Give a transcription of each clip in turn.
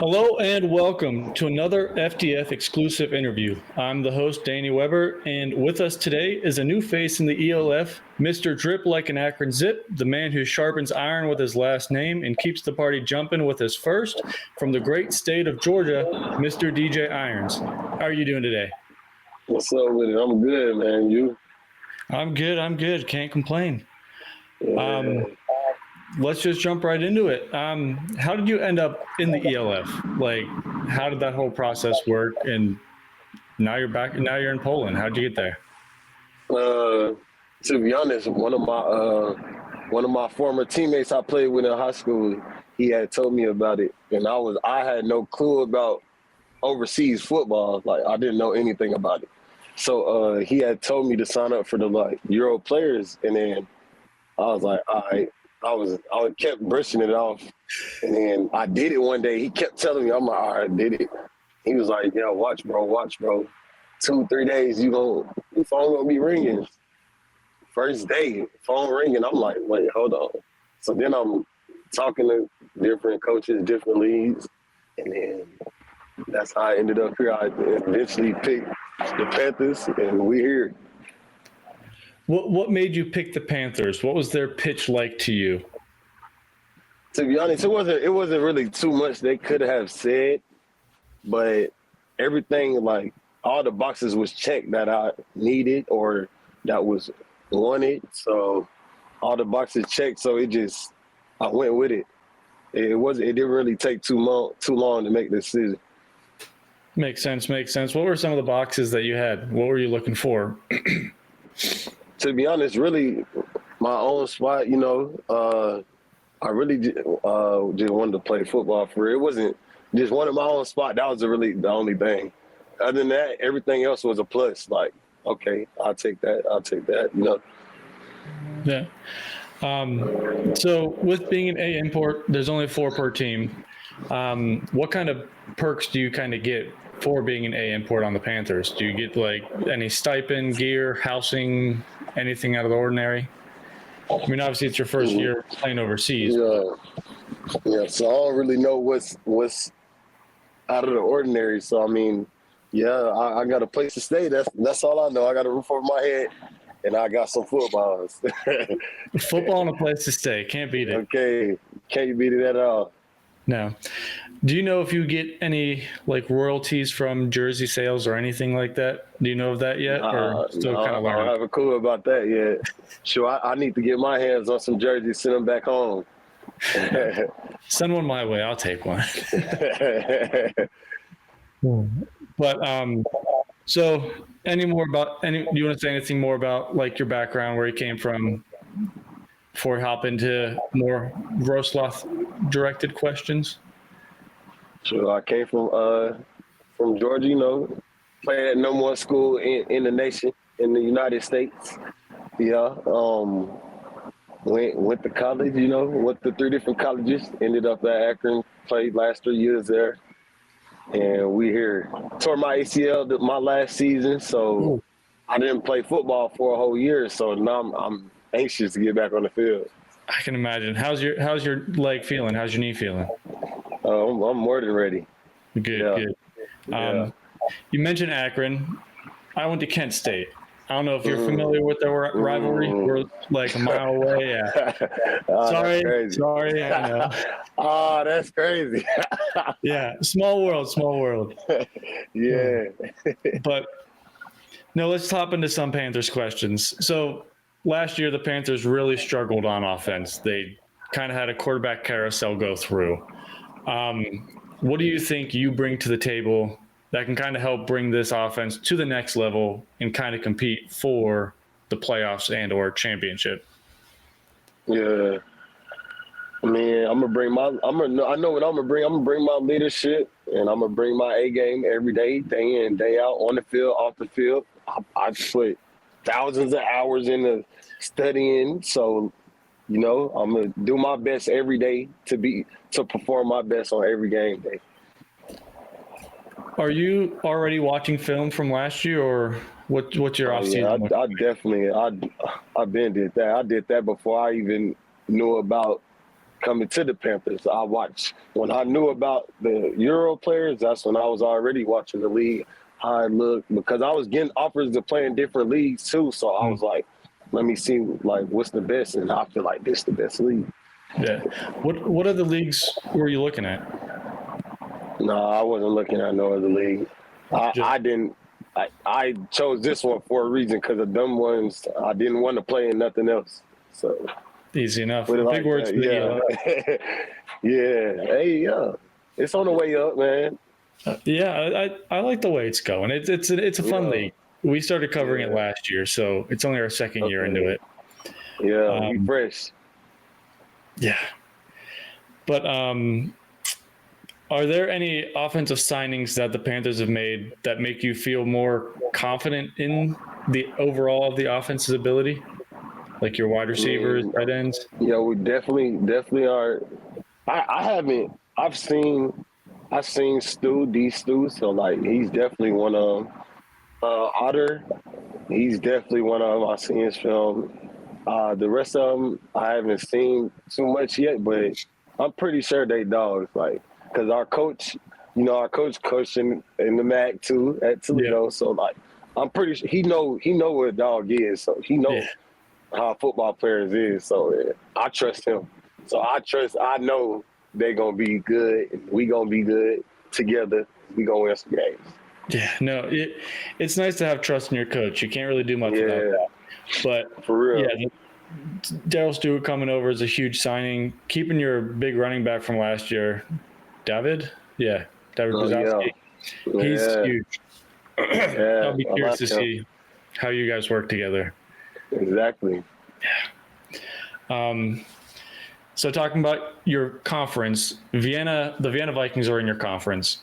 Hello and welcome to another FTF exclusive interview. I'm the host, Danny Weber, and with us today is a new face in the ELF, Mr. Drip Like an Akron Zip, the man who sharpens iron with his last name and keeps the party jumping with his first, from the great state of Georgia, Mr. DJ Irons. How are you doing today? What's up with it? I'm good, man. You? I'm good. Can't complain. Yeah. Let's just jump right into it. How did you end up in the ELF? Like, how did that whole process work? And now you're back. Now you're in Poland. How'd you get there? To be honest, one of my former teammates I played with in high school, he had told me about it, and I had no clue about overseas football. Like, I didn't know anything about it. So he had told me to sign up for the Euro players, and then I was like, all right. I kept brushing it off, and then I did it one day. He kept telling me, I'm like, all right, I did it. He was like, yeah, watch, bro. 2-3 days, your phone gonna be ringing. First day, phone ringing. I'm like, wait, hold on. So then I'm talking to different coaches, different leagues, and then that's how I ended up here. I eventually picked the Panthers, and we're here. What made you pick the Panthers? What was their pitch like to you? To be honest, it wasn't really too much they could have said, but everything, like, all the boxes was checked that I needed or that was wanted. So all the boxes checked. So I went with it. It didn't really take too long to make the decision. Makes sense. What were some of the boxes that you had? What were you looking for? To be honest, really, my own spot, I really just wanted to play football for real. It wasn't just one of my own spot. That was really the only thing. Other than that, everything else was a plus. Like, okay, I'll take that, Yeah. So with being an A import, there's only 4 per team. What kind of perks do you kind of get for being an A import on the Panthers? Do you get like any stipend, gear, housing, anything out of the ordinary? I mean, obviously it's your first year playing overseas. Yeah. So I don't really know what's out of the ordinary. So I mean, yeah, I got a place to stay. That's all I know. I got a roof over my head, and I got some footballs. Football and a place to stay. Can't beat it. Okay. Can't beat it at all. No. Do you know if you get any like royalties from jersey sales or anything like that? Do you know of that yet? Or still kind of learning? I don't have a clue about that yet. Sure, I need to get my hands on some jerseys, send them back home. Send one my way. I'll take one. But so do you want to say anything more about like your background, where you came from, before we hop into more Wroclaw directed questions? Sure, I came from Georgia, played at number 1 school in the nation, in the United States. Yeah. Went to college, went to 3 different colleges, ended up at Akron, played last 3 years there. And we here. Tore my ACL my last season, so I didn't play football for a whole year. So now I'm anxious to get back on the field. I can imagine. How's your leg feeling? How's your knee feeling? I'm more than ready. Good. Yeah. You mentioned Akron. I went to Kent State. I don't know if you're familiar with the rivalry. We're like a mile away. Yeah. Sorry. I know. Oh, that's crazy. Yeah. Small world. Yeah. But no, let's hop into some Panthers questions. So last year, the Panthers really struggled on offense. They kind of had a quarterback carousel go through. What do you think you bring to the table that can kind of help bring this offense to the next level and kind of compete for the playoffs and or championship? Yeah. I mean, I know what I'm gonna bring. I'm gonna bring my leadership, and I'm gonna bring my A game every day, day in, day out, on the field, off the field. I put thousands of hours into studying, so I'm gonna do my best every day to perform my best on every game day. Are you already watching film from last year, or what's your off season? Yeah, I definitely I've been did that. I did that before I even knew about coming to the Panthers. I watched when I knew about the Euro players. That's when I was already watching the league, how it looked, because I was getting offers to play in different leagues too. So I was like, let me see like what's the best, and I feel like this is the best league. Yeah. What other leagues were you looking at? No, I wasn't looking at no other league. I didn't. I chose this one for a reason because of them ones. I didn't want to play in nothing else. So Easy enough. put it Big like words that, for yeah. Yeah. Hey, yeah. It's on the way up, man. Yeah, I like the way it's going. It's a fun league. We started covering it last year, so it's only our second year into it. Yeah, we fresh. Yeah. But are there any offensive signings that the Panthers have made that make you feel more confident in the overall of the offense's ability? Like your wide receivers, tight ends? Yeah, we definitely are. I've seen Stu, so like he's definitely one of them. Otter, he's definitely one of them. I've seen his film. The rest of them I haven't seen too much yet, but I'm pretty sure they dogs. Like, because our coach coached in the MAC too at Toledo, so like I'm pretty sure he know what a dog is, so he knows how football players is. So I trust him. So I know they gonna be good. And we gonna be good together. We gonna win some games. Yeah, no, it's nice to have trust in your coach. You can't really do much without that. But for real, yeah, Daryl Stewart coming over is a huge signing. Keeping your big running back from last year, David Brzezowski. He's huge. I'll be curious to see how you guys work together. Exactly. Yeah. So talking about your conference, the Vienna Vikings are in your conference.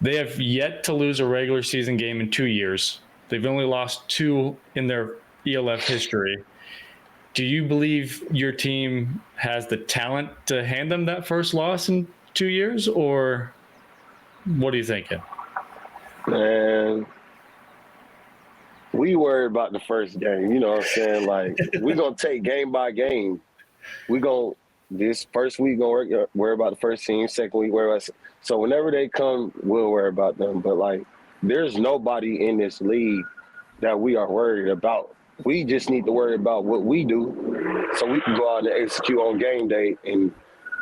They have yet to lose a regular season game in 2 years. They've only lost 2 in their ELF history. Do you believe your team has the talent to hand them that first loss in 2 years, or what are you thinking? Man, we worry about the first game. You know what I'm saying? Like, we're going to take game by game. This first week, going to worry about the first team. Second week, worry about. So whenever they come, we'll worry about them. But, like, there's nobody in this league that we are worried about. We just need to worry about what we do so we can go out and execute on game day. And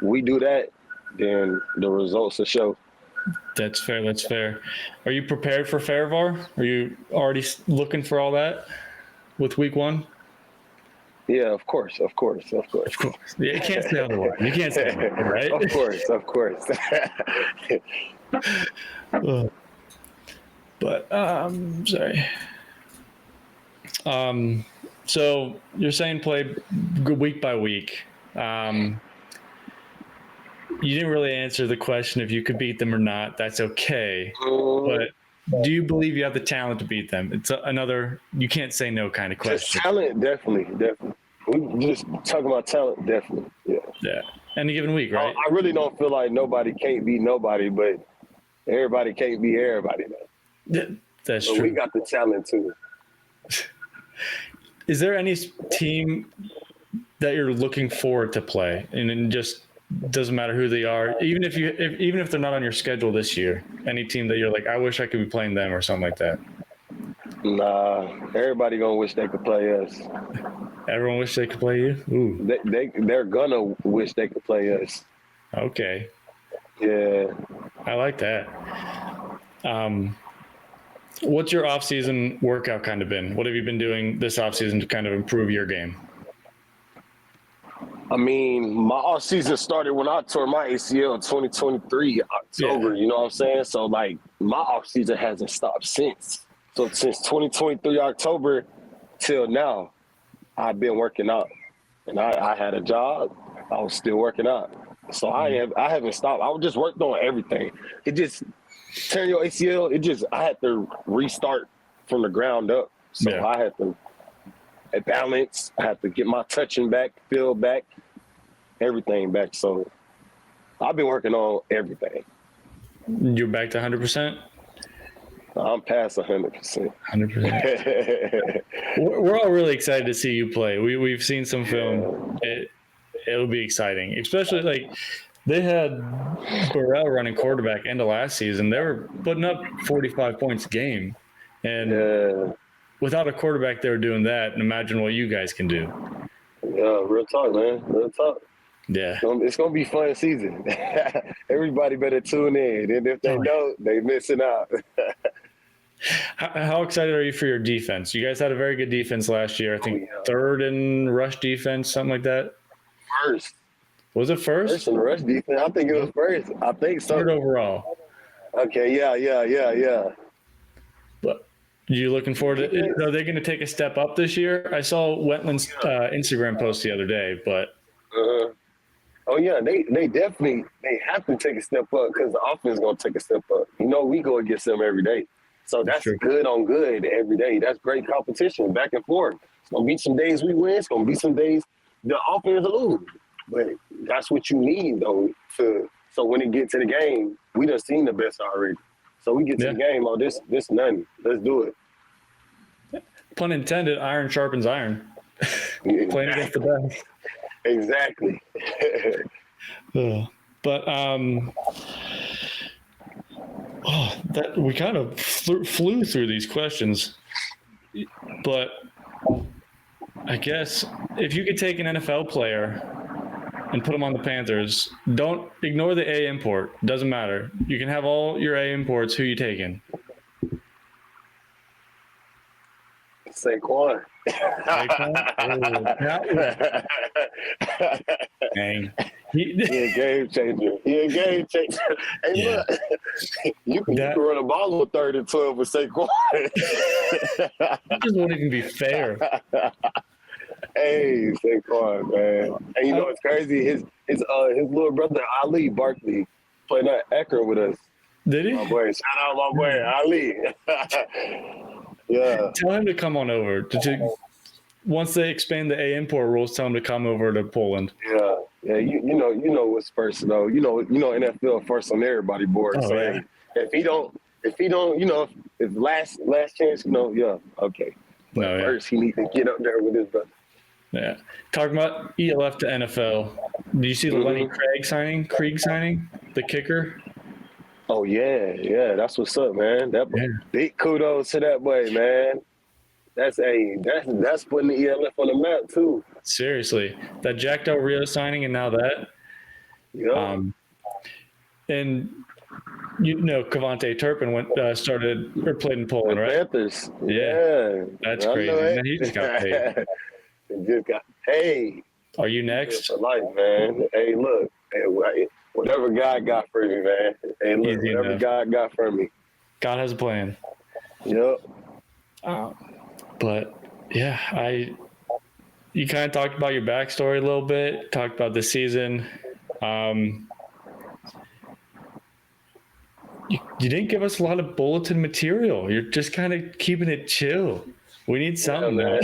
we do that, then the results will show. That's fair. Are you prepared for Farivar? Are you already looking for all that with week 1? Yeah, of course. Yeah, you can't say otherwise. You can't say otherwise, right? Of course. But sorry. So you're saying play week by week. You didn't really answer the question if you could beat them or not. That's okay. But do you believe you have the talent to beat them? It's another you can't say no kind of question. Just talent, definitely. We just talking about talent, definitely. Yeah. Any given week, right? I really don't feel like nobody can't beat nobody, but everybody can't beat everybody. Yeah, that's so true. We got the talent too. Is there any team that you're looking forward to play, and it just doesn't matter who they are, even if they're not on your schedule this year? Any team that you're like, I wish I could be playing them or something like that? Nah, everybody gonna wish they could play us. Everyone wish they could play you? Ooh. They're gonna wish they could play us. Okay. Yeah. I like that. What's your off-season workout kind of been? What have you been doing this off-season to kind of improve your game? I mean, my off season started when I tore my ACL in 2023 October. You know what I'm saying? So like, my off season hasn't stopped since. So since 2023 October till now, I've been working out, and I had a job. I was still working out, so I haven't stopped. I just worked on everything. It just tearing your ACL. I had to restart from the ground up. So I had to balance. I had to get my touching back, feel back, everything back. So I've been working on everything. You're back to 100%? I'm past 100%. 100%. We're all really excited to see you play. We've seen some film. it'll be exciting, especially like they had Burrell running quarterback end of last season. They were putting up 45 points a game, and without a quarterback, they were doing that. And imagine what you guys can do. Yeah, real talk, man. Real talk. Yeah, it's gonna be fun season. Everybody better tune in, and if they don't, they missing out. How excited are you for your defense? You guys had a very good defense last year. I think third in rush defense, something like that. First. Was it first? First in rush defense. I think it was first. I think so. Third overall. Okay, yeah. But you looking forward to it? Are they going to take a step up this year? I saw Wentland's Instagram post the other day, but. Oh yeah, they definitely have to take a step up because the offense is gonna take a step up. We go against them every day, so that's good on good every day. That's great competition, back and forth. It's gonna be some days we win. It's gonna be some days the offense will lose, but that's what you need though. So when it gets to the game, we done seen the best already. So we get to the game. Oh, this nothing. Let's do it. Pun intended. Iron sharpens iron. Playing against the best. Exactly. But that we kind of flew through these questions. But I guess if you could take an NFL player and put them on the Panthers, don't ignore the A import. Doesn't matter. You can have all your A imports. Who you taking? Saquon. Dang. He a game changer. Hey, look, you can run a ball on 3rd and 12 with Saquon. That just won't even be fair. Hey, Saquon, man. And it's crazy. His little brother Ali Barkley played at Akron with us. Did he? My boy, shout out my boy Ali. Yeah. Tell him to come on over. Once they expand the A import rules, tell him to come over to Poland. Yeah. You know what's first though. NFL first on everybody board. Oh, so yeah. if he don't, if last chance, okay. But first he needs to get up there with his brother. Yeah. Talking about ELF to NFL. Do you see the Lenny Krieg signing, the kicker? Oh yeah, that's what's up, man. Big kudos to that boy, man. That's putting the ELF on the map too. Seriously, that Jack Del Rio signing and now that. Yeah. And Cavante Turpin played in Poland, right? Panthers. Yeah. That's crazy. And he just got paid. Hey. Are you next? For life, man. Hey, look. Hey, whatever God got for me, man. Hey, look, whatever God got for me. God has a plan. Yep. But yeah, you kind of talked about your backstory a little bit, talked about the season. You didn't give us a lot of bulletin material. You're just kind of keeping it chill. We need something, man.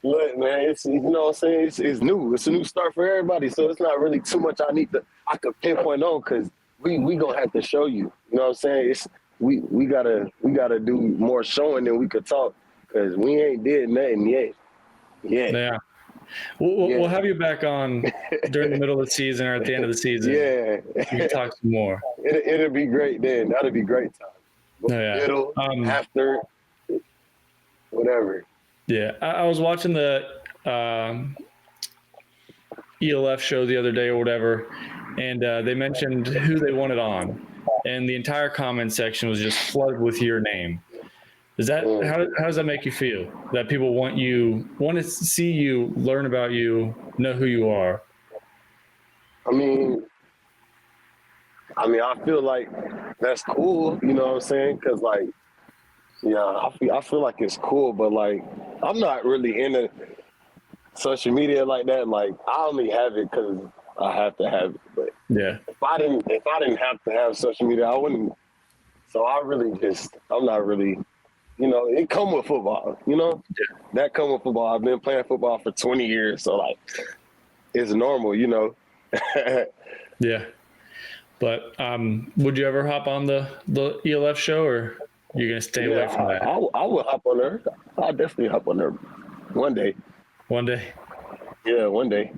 Look, man, it's what I'm saying. It's new. It's a new start for everybody. So it's not really too much I could pinpoint on because we gonna have to show you. You know what I'm saying? We gotta do more showing than we could talk because we ain't did nothing yet. Yeah. We'll have you back on during the middle of the season or at the end of the season. Yeah. We can talk some more. It'll be great then. That'll be great time. Middle, after, whatever. Yeah. I was watching the ELF show the other day or whatever, and they mentioned who they wanted on. And the entire comment section was just flooded with your name. How does that make you feel? That people want to see you, learn about you, know who you are? I mean, I feel like that's cool. You know what I'm saying? Because I feel like it's cool, but I'm not really into social media like that. I only have it because I have to have it. But yeah, if I didn't have to have social media, I wouldn't. So I'm not really. It come with football, that come with football. I've been playing football for 20 years. So it's normal, Yeah. But would you ever hop on the ELF show or you're going to stay away from that? I will hop on there. I'll definitely hop on there one day. One day? Yeah, one day.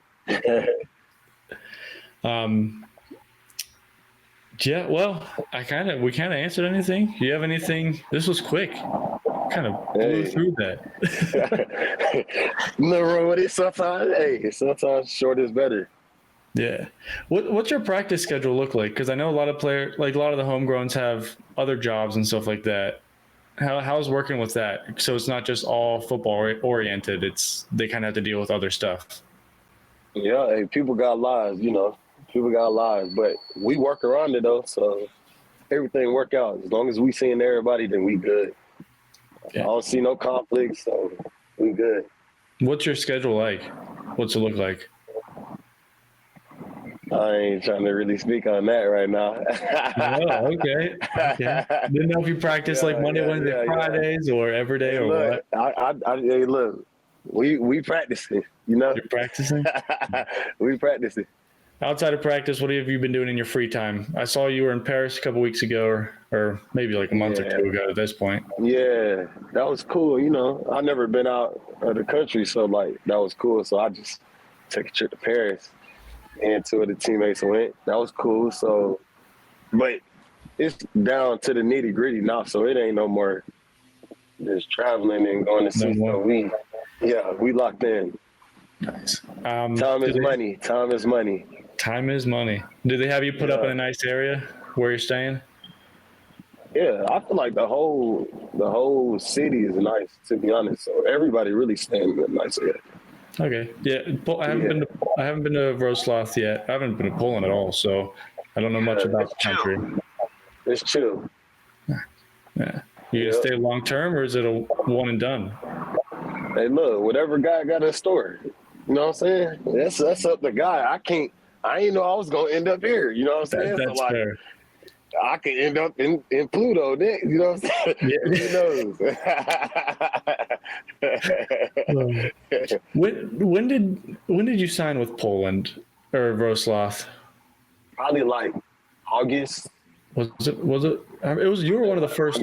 Yeah, well, we kind of answered anything. Do you have anything? This was quick. Kind of blew through that. No, what it sometimes. Hey, sometimes short is better. Yeah. What's your practice schedule look like? Because I know a lot of players, like a lot of the homegrowns, have other jobs and stuff like that. How's working with that? So it's not just all football oriented. They kind of have to deal with other stuff. Yeah, hey, people got lives, People got lives, but we work around it though, so everything work out. As long as we seeing everybody, then we good. Yeah. I don't see no conflicts, so we good. What's your schedule like? What's it look like? I ain't trying to really speak on that right now. Oh, okay. Didn't know if you practice like Monday, Wednesday, Fridays, or every day, or look, what? Hey, look, we practicing, You're practicing? We practicing. Outside of practice, what have you been doing in your free time? I saw you were in Paris a couple weeks ago, or maybe like a month or two ago at this point. Yeah, that was cool. I never been out of the country, so like that was cool. So I just took a trip to Paris, and two of the teammates went. That was cool. So, but it's down to the nitty gritty now, so it ain't no more just traveling and going to see. So we locked in. Nice. Time is money. Time is money. Time is money. Do they have you put up in a nice area where you're staying? Yeah, I feel like the whole city is nice, to be honest. So everybody really staying in a nice area. Okay. Yeah, I haven't been to Wroclaw yet. I haven't been to Poland at all, so I don't know much about the country. It's chill. Yeah. You gonna stay long term, or is it a one and done? Hey, look, whatever guy got a store. You know what I'm saying? That's up to guy. I didn't know I was gonna end up here. You know what I'm saying? That's so, like, fair. I could end up in Pluto next. You know what I'm saying? Yeah. Who knows? When did you sign with Poland or Wroclaw? Probably like August. Was it? It was. You were one of the first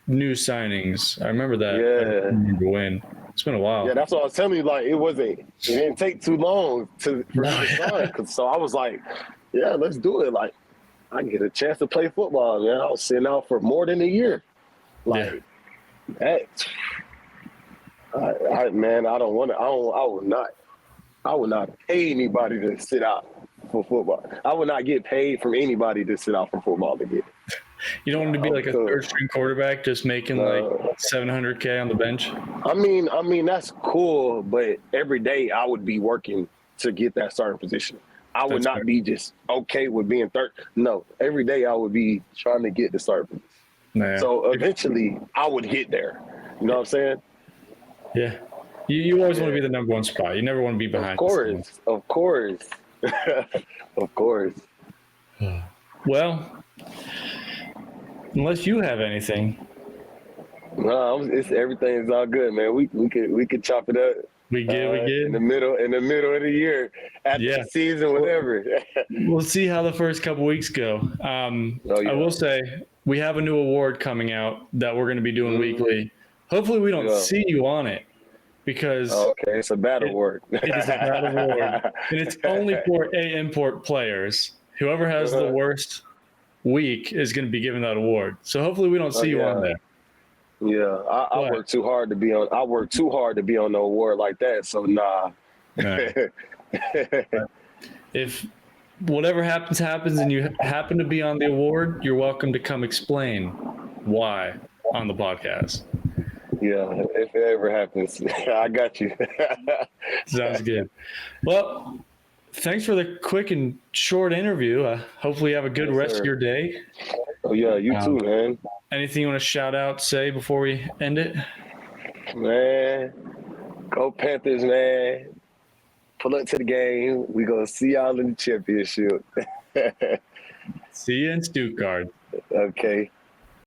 new signings. I remember that. Yeah. I don't remember when. It's been a while. Yeah, that's what I was telling you. Like, it didn't take too long for me to sign. So I was like, yeah, let's do it. Like, I get a chance to play football, man. I was sitting out for more than a year. Like, that. Man, I don't want to. I would not pay anybody to sit out for football. I would not get paid from anybody to sit out for football again. You don't want to be like a third-string quarterback just making like $700K on the bench? I mean that's cool, but every day I would be working to get that starting position. I would not be just okay with being third. No, every day I would be trying to get the starting position. Nah. So eventually I would get there. You know what I'm saying? Yeah. You always want to be the number one spot. You never want to be behind. Of course. Of course. Well, unless you have anything. No, everything's all good, man. We could chop it up. We get in the middle of the year, after the season, whatever. We'll see how the first couple weeks go. I will say we have a new award coming out that we're going to be doing weekly. Hopefully, we don't see you on it because it's a bad award. It is a bad award, and it's only for import players. Whoever has the worst week is going to be given that award. So hopefully, we don't see you on there. Yeah, I work too hard to be on. I work too hard to be on no award like that. So nah. If whatever happens, and you happen to be on the award, you're welcome to come explain why on the podcast. Yeah, if it ever happens, I got you. Sounds good. Well, thanks for the quick and short interview. Hopefully, you have a good rest of your day. Oh yeah, you too, man. Anything you want to shout out, say before we end it? Man, go Panthers, man. Pull up to the game. We gonna see y'all in the championship. See you in Stuttgart. Okay.